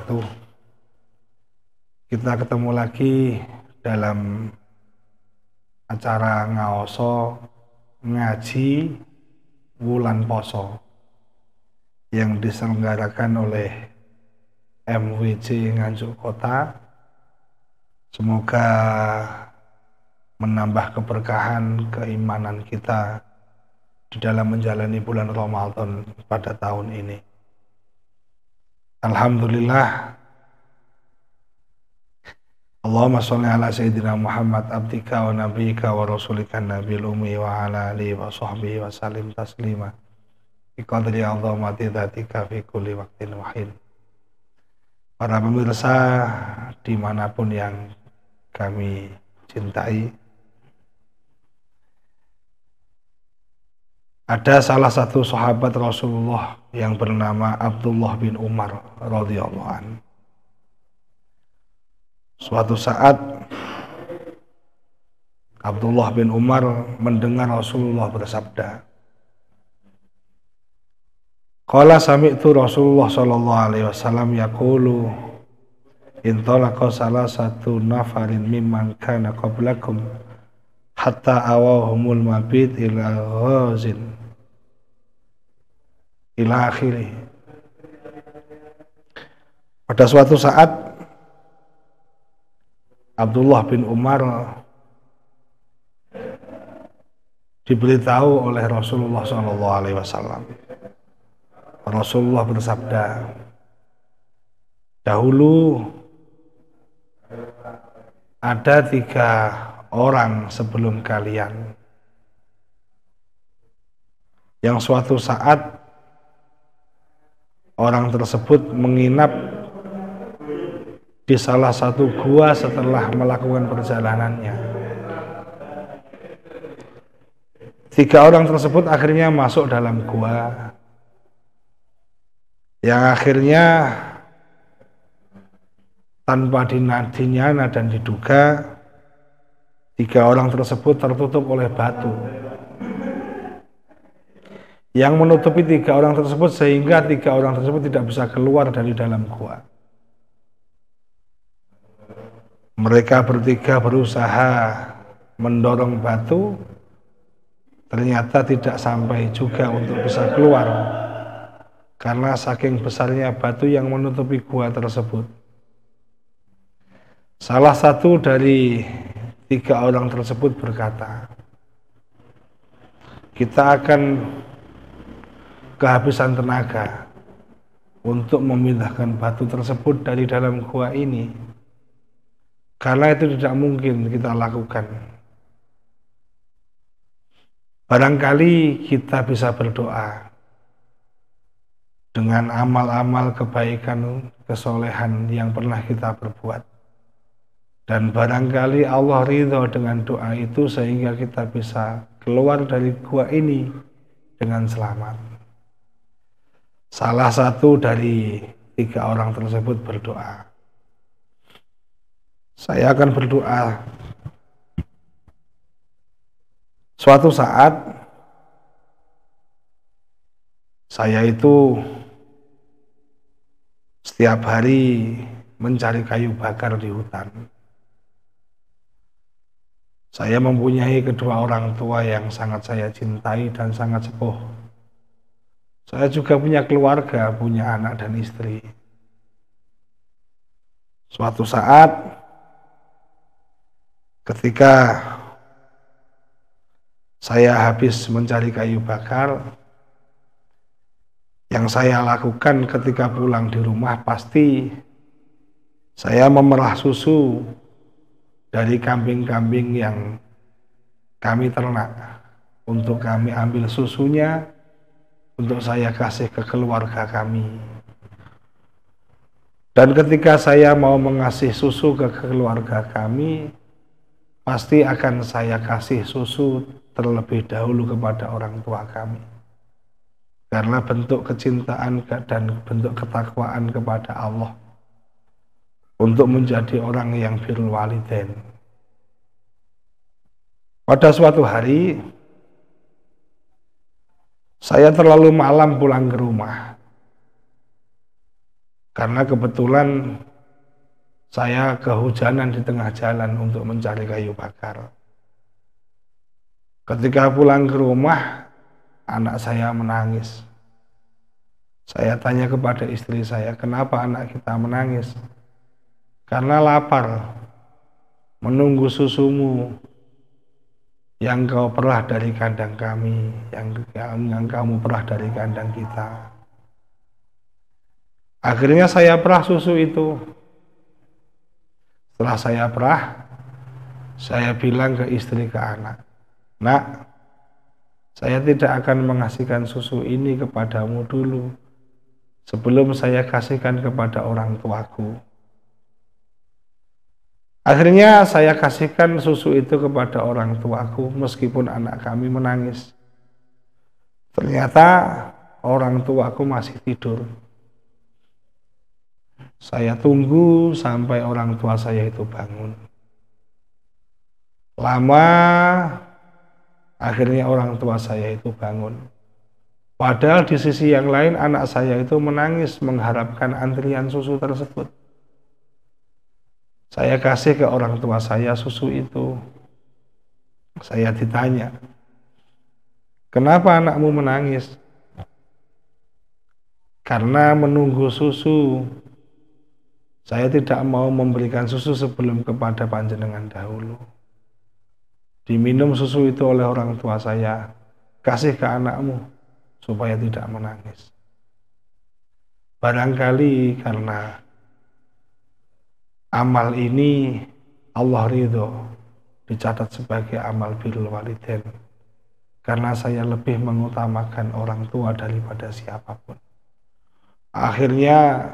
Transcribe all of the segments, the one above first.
wabarakatuh. Kita ketemu lagi dalam acara ngaoso ngaji wulan poso yang diselenggarakan oleh MWC Nganjuk Kota. Semoga menambah keberkahan keimanan kita di dalam menjalani bulan Ramadan pada tahun ini. Alhamdulillah. Allahumma sholli ala sayyidina Muhammad abdika wa nabiyika wa rasulika nabil ummi wa ala alihi wa sahbihi wa salim taslima bi qadri azamati dzatika fi kulli waqtin wa hin. Para pemirsa dimanapun yang kami cintai, ada salah satu sahabat Rasulullah yang bernama Abdullah bin Umar radhiyallahu anhu. Suatu saat Abdullah bin Umar mendengar Rasulullah bersabda, qala sami'tu Rasulullah sallallahu alaihi wasallam yaqulu intalaqa salasatu nafarin mimman kana qablakum hatta awahumul mabit ila ghazin ila akhirih. Pada suatu saat Abdullah bin Umar diberitahu oleh Rasulullah SAW. Rasulullah bersabda, dahulu ada 3 orang sebelum kalian yang suatu saat orang tersebut menginap di salah satu gua setelah melakukan perjalanannya. 3 orang tersebut akhirnya masuk dalam gua, yang akhirnya tanpa dinyana dan diduga 3 orang tersebut tertutup oleh batu yang menutupi 3 orang tersebut, sehingga 3 orang tersebut tidak bisa keluar dari dalam gua. Mereka bertiga berusaha mendorong batu, ternyata tidak sampai juga untuk bisa keluar karena saking besarnya batu yang menutupi gua tersebut. Salah satu dari 3 orang tersebut berkata, kita akan kehabisan tenaga untuk memindahkan batu tersebut dari dalam gua ini, karena itu tidak mungkin kita lakukan. Barangkali kita bisa berdoa dengan amal-amal kebaikan, kesolehan yang pernah kita perbuat, dan barangkali Allah ridho dengan doa itu sehingga kita bisa keluar dari gua ini dengan selamat. Salah satu dari 3 orang tersebut berdoa, saya akan berdoa, suatu saat saya itu setiap hari mencari kayu bakar di hutan. Saya mempunyai kedua orang tua yang sangat saya cintai dan sangat sepuh. Saya juga punya keluarga, punya anak dan istri. Suatu saat ketika saya habis mencari kayu bakar, yang saya lakukan ketika pulang di rumah pasti saya memerah susu dari kambing-kambing yang kami ternak, untuk kami ambil susunya untuk saya kasih ke keluarga kami. Dan ketika saya mau mengasih susu ke keluarga kami, pasti akan saya kasih susu terlebih dahulu kepada orang tua kami, karena bentuk kecintaan dan bentuk ketakwaan kepada Allah untuk menjadi orang yang birrul walidain. Pada suatu hari saya terlalu malam pulang ke rumah. Karena kebetulan saya kehujanan di tengah jalan untuk mencari kayu bakar. Ketika pulang ke rumah, anak saya menangis. Saya tanya kepada istri saya, kenapa anak kita menangis? Karena lapar, menunggu susumu yang kau perah dari kandang kami, yang kamu perah dari kandang kita. Akhirnya saya perah susu itu. Setelah saya perah, saya bilang ke istri, ke anak, nak, saya tidak akan mengasihkan susu ini kepadamu dulu sebelum saya kasihkan kepada orang tuaku. Akhirnya saya kasihkan susu itu kepada orang tuaku meskipun anak kami menangis. Ternyata orang tuaku masih tidur. Saya tunggu sampai orang tua saya itu bangun. Lama, akhirnya orang tua saya itu bangun. Padahal di sisi yang lain anak saya itu menangis mengharapkan antrian susu tersebut. Saya kasih ke orang tua saya susu itu. Saya ditanya, kenapa anakmu menangis? Karena menunggu susu. Saya tidak mau memberikan susu sebelum kepada panjenengan dahulu. Diminum susu itu oleh orang tua saya, kasih ke anakmu supaya tidak menangis. Barangkali karena amal ini Allah ridho, dicatat sebagai amal birrul walidain, karena saya lebih mengutamakan orang tua daripada siapapun. Akhirnya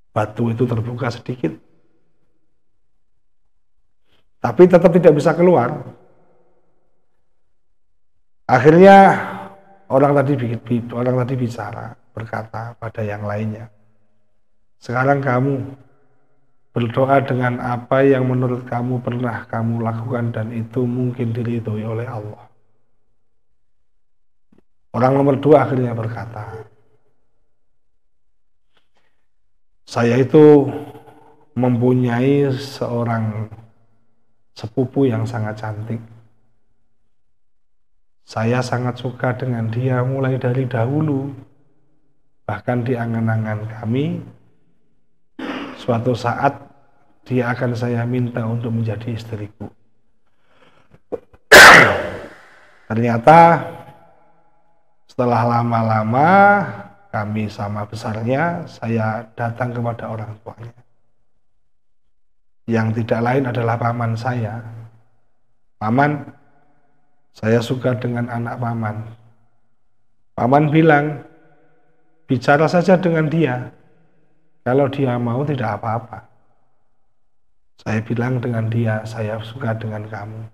batu itu terbuka sedikit, tapi tetap tidak bisa keluar. Akhirnya orang tadi bicara, berkata pada yang lainnya, sekarang kamu berdoa dengan apa yang menurut kamu pernah kamu lakukan dan itu mungkin diridhoi oleh Allah. Orang nomor 2 akhirnya berkata, saya itu mempunyai seorang sepupu yang sangat cantik. Saya sangat suka dengan dia mulai dari dahulu. Bahkan di angan-angan kami, suatu saat dia akan saya minta untuk menjadi istriku. Ternyata setelah lama-lama kami sama besarnya, saya datang kepada orang tuanya. Yang tidak lain adalah paman saya. Paman, saya suka dengan anak paman. Paman bilang, bicara saja dengan dia. Kalau dia mau tidak apa-apa. Saya bilang dengan dia, saya suka dengan kamu.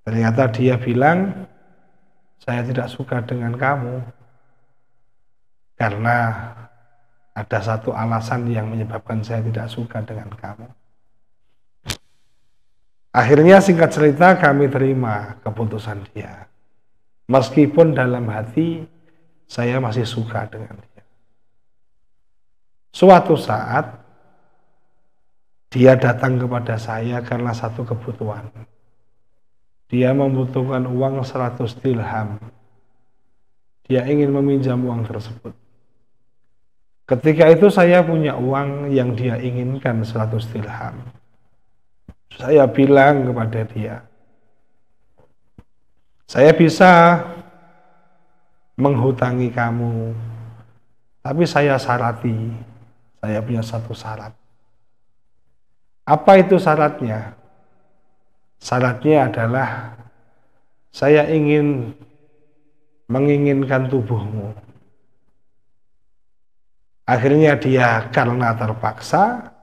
Ternyata dia bilang, saya tidak suka dengan kamu. Karena ada satu alasan yang menyebabkan saya tidak suka dengan kamu. Akhirnya singkat cerita kami terima keputusan dia. Meskipun dalam hati saya masih suka dengan dia. Suatu saat dia datang kepada saya karena satu kebutuhan. Dia membutuhkan uang 100 dirham. Dia ingin meminjam uang tersebut. Ketika itu saya punya uang yang dia inginkan 100 dirham. Saya bilang kepada dia, saya bisa menghutangi kamu, tapi saya syarati, saya punya satu syarat. Apa itu syaratnya? Syaratnya adalah saya menginginkan tubuhmu. Akhirnya dia karena terpaksa,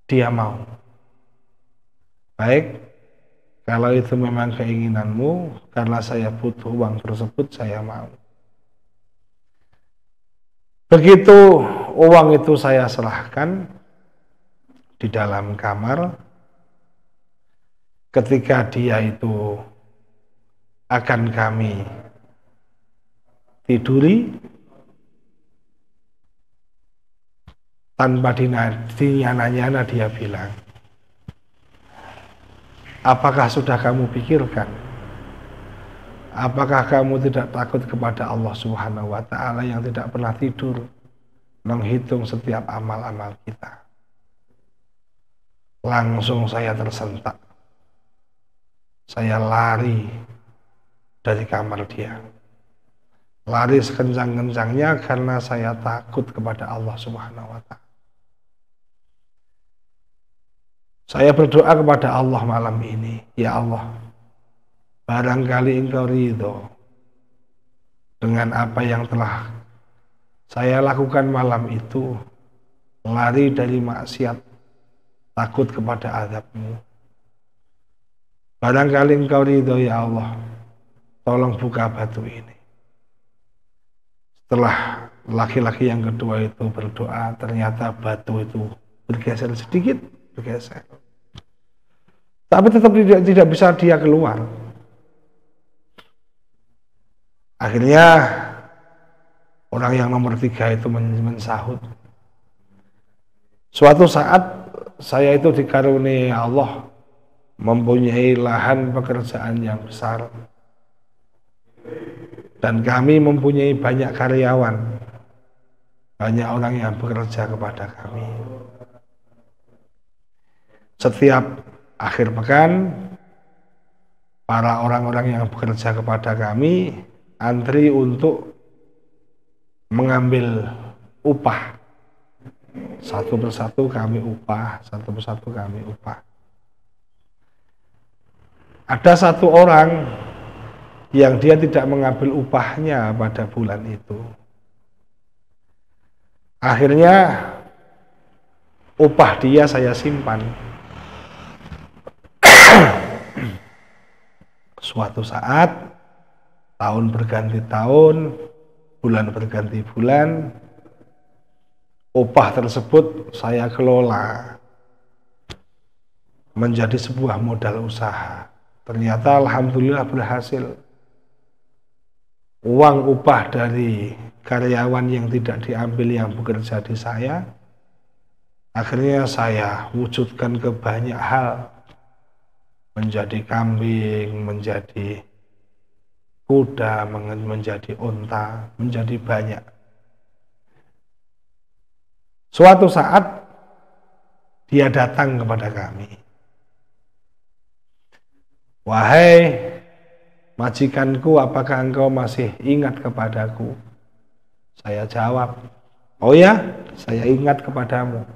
dia mau. Baik, kalau itu memang keinginanmu, karena saya butuh uang tersebut, saya mau. Begitu uang itu saya serahkan di dalam kamar, ketika dia itu akan kami tiduri, tanpa dinyana-nyana dia bilang, apakah sudah kamu pikirkan? Apakah kamu tidak takut kepada Allah Subhanahu wa Ta'ala yang tidak pernah tidur menghitung setiap amal-amal kita? Langsung saya tersentak. Saya lari dari kamar dia. Lari sekencang-kencangnya karena saya takut kepada Allah Subhanahu wa Ta'ala. Saya berdoa kepada Allah malam ini, ya Allah, barangkali Engkau ridho dengan apa yang telah saya lakukan malam itu, lari dari maksiat, takut kepada azab-Mu. Barangkali Engkau ridho, ya Allah, tolong buka batu ini. Setelah laki-laki yang kedua itu berdoa, ternyata batu itu bergeser sedikit, bergeser. Tapi tetap tidak bisa dia keluar. Akhirnya orang yang nomor 3 itu mensahut. Suatu saat saya itu dikaruniai Allah mempunyai lahan pekerjaan yang besar. Dan kami mempunyai banyak karyawan. Banyak orang yang bekerja kepada kami. Setiap akhir pekan, para orang-orang yang bekerja kepada kami antri untuk mengambil upah. Satu persatu kami upah, satu persatu kami upah. Ada satu orang yang dia tidak mengambil upahnya pada bulan itu. Akhirnya upah dia saya simpan. Suatu saat, tahun berganti tahun, bulan berganti bulan, upah tersebut saya kelola menjadi sebuah modal usaha. Ternyata alhamdulillah berhasil. Uang upah dari karyawan yang tidak diambil yang bekerja di saya, akhirnya saya wujudkan ke banyak hal. Menjadi kambing, menjadi kuda, menjadi unta, menjadi banyak. Suatu saat dia datang kepada kami. Wahai majikanku, apakah engkau masih ingat kepadaku? Saya jawab, oh ya, saya ingat kepadamu.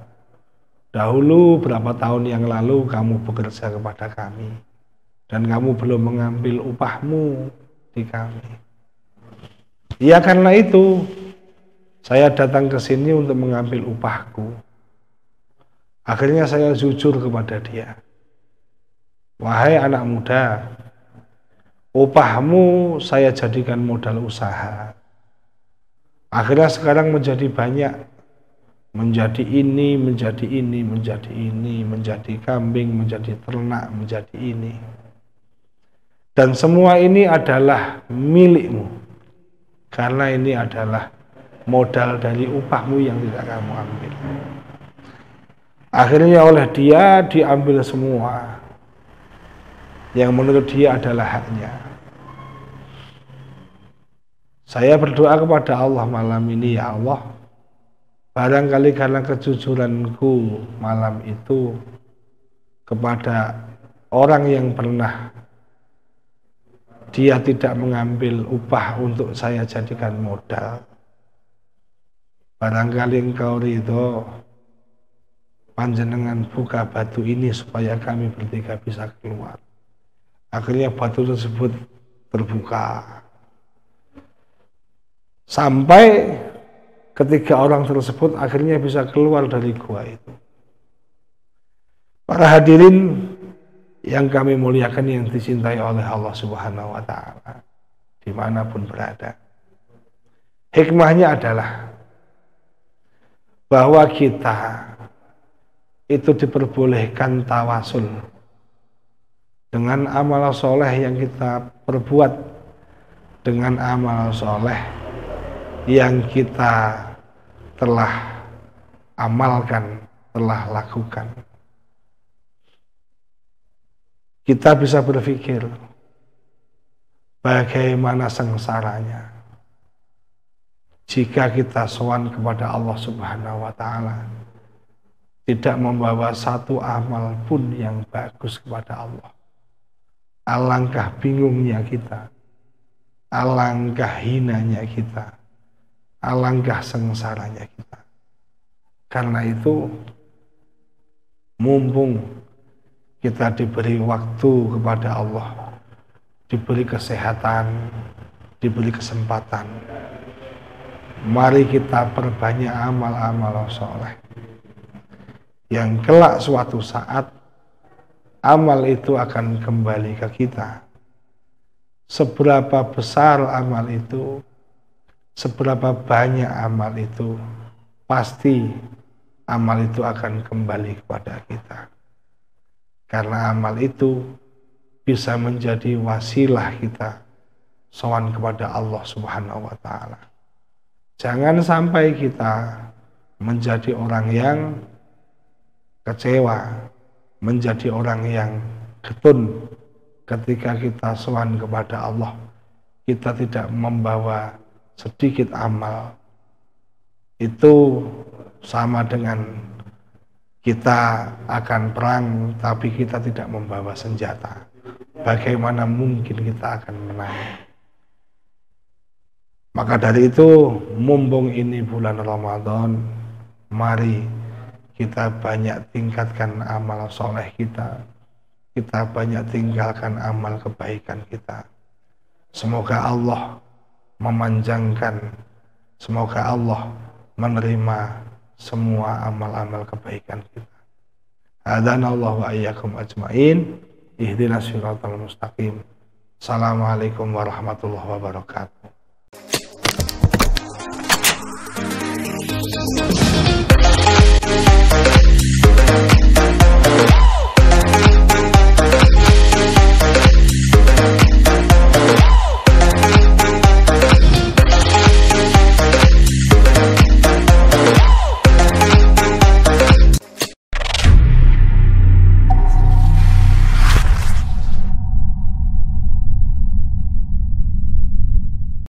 Dahulu berapa tahun yang lalu kamu bekerja kepada kami dan kamu belum mengambil upahmu di kami. Ya karena itu saya datang ke sini untuk mengambil upahku. Akhirnya saya jujur kepada dia. Wahai anak muda, upahmu saya jadikan modal usaha. Akhirnya sekarang menjadi banyak. Menjadi ini, menjadi ini, menjadi ini, menjadi kambing, menjadi ternak, menjadi ini. Dan semua ini adalah milikmu. Karena ini adalah modal dari upahmu yang tidak kamu ambil. Akhirnya oleh dia diambil semua. Yang menurut dia adalah haknya. Saya berdoa kepada Allah malam ini, ya Allah, barangkali karena kejujuranku malam itu kepada orang yang pernah dia tidak mengambil upah untuk saya jadikan modal. Barangkali engkau ridho panjenengan buka batu ini supaya kami bertiga bisa keluar. Akhirnya batu tersebut terbuka. Sampai ketiga orang tersebut akhirnya bisa keluar dari gua itu. Para hadirin yang kami muliakan, yang dicintai oleh Allah Subhanahu wa Ta'ala, dimanapun berada. Hikmahnya adalah bahwa kita itu diperbolehkan tawasul dengan amal soleh yang kita perbuat, dengan amal soleh yang kita telah amalkan, telah lakukan. Kita bisa berpikir bagaimana sengsaranya jika kita sowan kepada Allah Subhanahu wa Ta'ala, tidak membawa satu amal pun yang bagus kepada Allah. Alangkah bingungnya kita, alangkah hinanya kita, alangkah sengsaranya kita. Karena itu, mumpung kita diberi waktu kepada Allah, diberi kesehatan, diberi kesempatan, mari kita perbanyak amal-amal soleh, yang kelak suatu saat amal itu akan kembali ke kita. Seberapa besar amal itu, seberapa banyak amal itu, pasti amal itu akan kembali kepada kita. Karena amal itu bisa menjadi wasilah kita sowan kepada Allah Subhanahu wa Ta'ala. Jangan sampai kita menjadi orang yang kecewa, menjadi orang yang getun ketika kita sowan kepada Allah. Kita tidak membawa sedikit amal. Itu sama dengan kita akan perang tapi kita tidak membawa senjata. Bagaimana mungkin kita akan menang? Maka dari itu, mumpung ini bulan Ramadan, mari kita banyak tingkatkan amal soleh kita. Kita banyak tinggalkan amal kebaikan kita. Semoga Allah memanjangkan, semoga Allah menerima semua amal-amal kebaikan kita. Hadanallahu wa iyyakum ajmain. Ihdinas siratal mustaqim. Assalamualaikum warahmatullahi wabarakatuh.